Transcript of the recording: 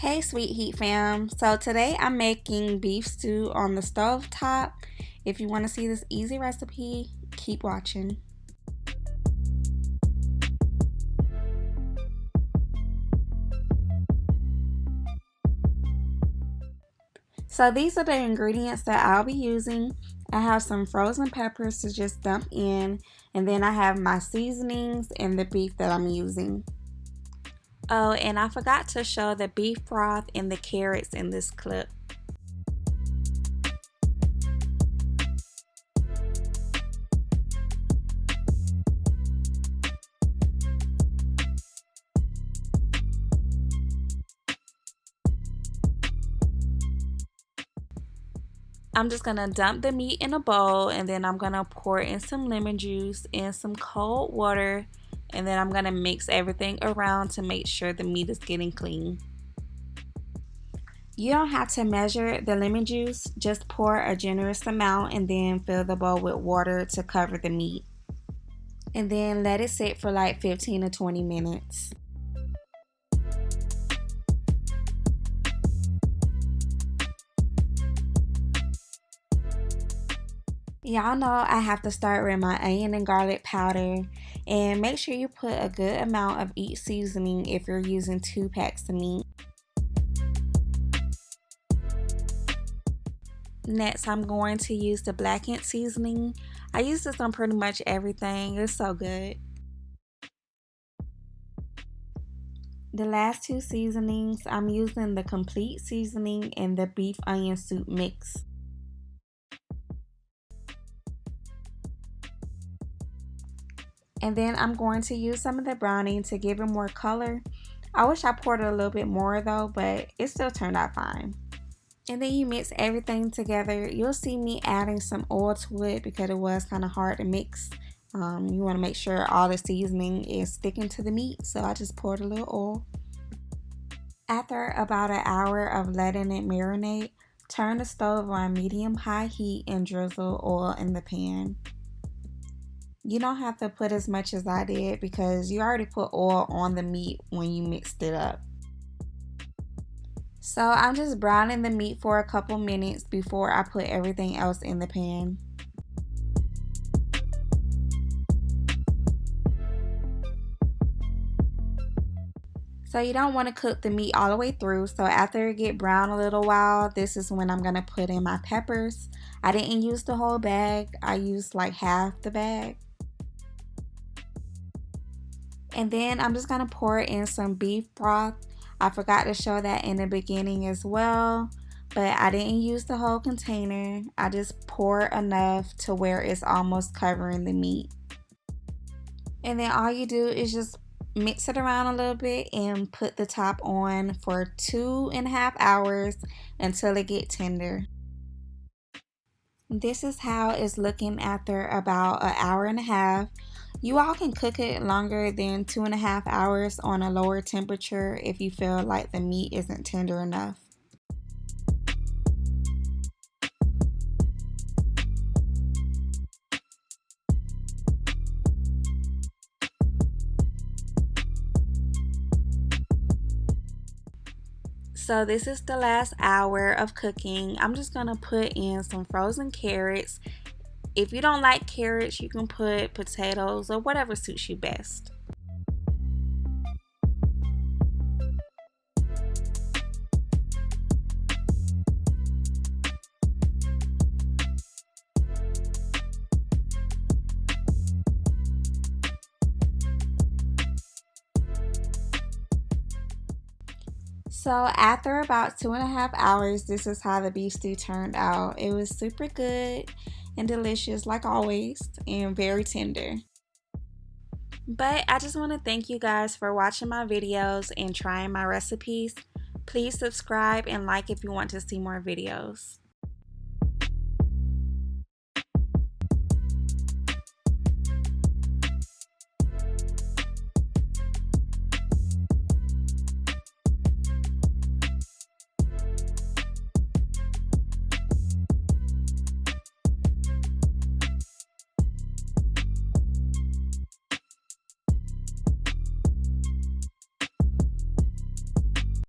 Hey Sweet Heat fam, so today I'm making beef stew on the stove top. If you want to see this easy recipe, keep watching. So these are the ingredients that I'll be using. I have some frozen peppers to just dump in, and then I have my seasonings and the beef that I'm using. Oh, and I forgot to show the beef broth and the carrots in this clip. I'm just gonna dump the meat in a bowl, and then I'm gonna pour in some lemon juice and some cold water, and then I'm gonna mix everything around to make sure the meat is getting clean. You don't have to measure the lemon juice, just pour a generous amount and then fill the bowl with water to cover the meat. And then let it sit for like 15 to 20 minutes. Y'all know I have to start with my onion and garlic powder, and make sure you put a good amount of each seasoning if you're using 2 packs of meat. Next, I'm going to use the Blackened seasoning. I use this on pretty much everything. It's so good. The last 2 seasonings, I'm using the complete seasoning and the beef onion soup mix. And then I'm going to use some of the browning to give it more color. I wish I poured it a little bit more though, but it still turned out fine. And then you mix everything together. You'll see me adding some oil to it because it was kind of hard to mix. You want to make sure all the seasoning is sticking to the meat, so I just poured a little oil. After about an hour of letting it marinate, turn the stove on medium-high heat and drizzle oil in the pan. You don't have to put as much as I did because you already put oil on the meat when you mixed it up. So I'm just browning the meat for a couple minutes before I put everything else in the pan. So you don't want to cook the meat all the way through. So after it get brown a little while, this is when I'm going to put in my peppers. I didn't use the whole bag. I used like half the bag. And then I'm just going to pour in some beef broth. I forgot to show that in the beginning as well, but I didn't use the whole container. I just pour enough to where it's almost covering the meat. And then all you do is just mix it around a little bit and put the top on for 2.5 hours until it gets tender. This is how it's looking after about an hour and a half. You all can cook it longer than 2.5 hours on a lower temperature if you feel like the meat isn't tender enough. So this is the last hour of cooking. I'm just gonna put in some frozen carrots. If you don't like carrots, you can put potatoes or whatever suits you best. So after about 2.5 hours, this is how the beef stew turned out. It was super good and delicious like always, and very tender. But I just want to thank you guys for watching my videos and trying my recipes. Please subscribe and like if you want to see more videos.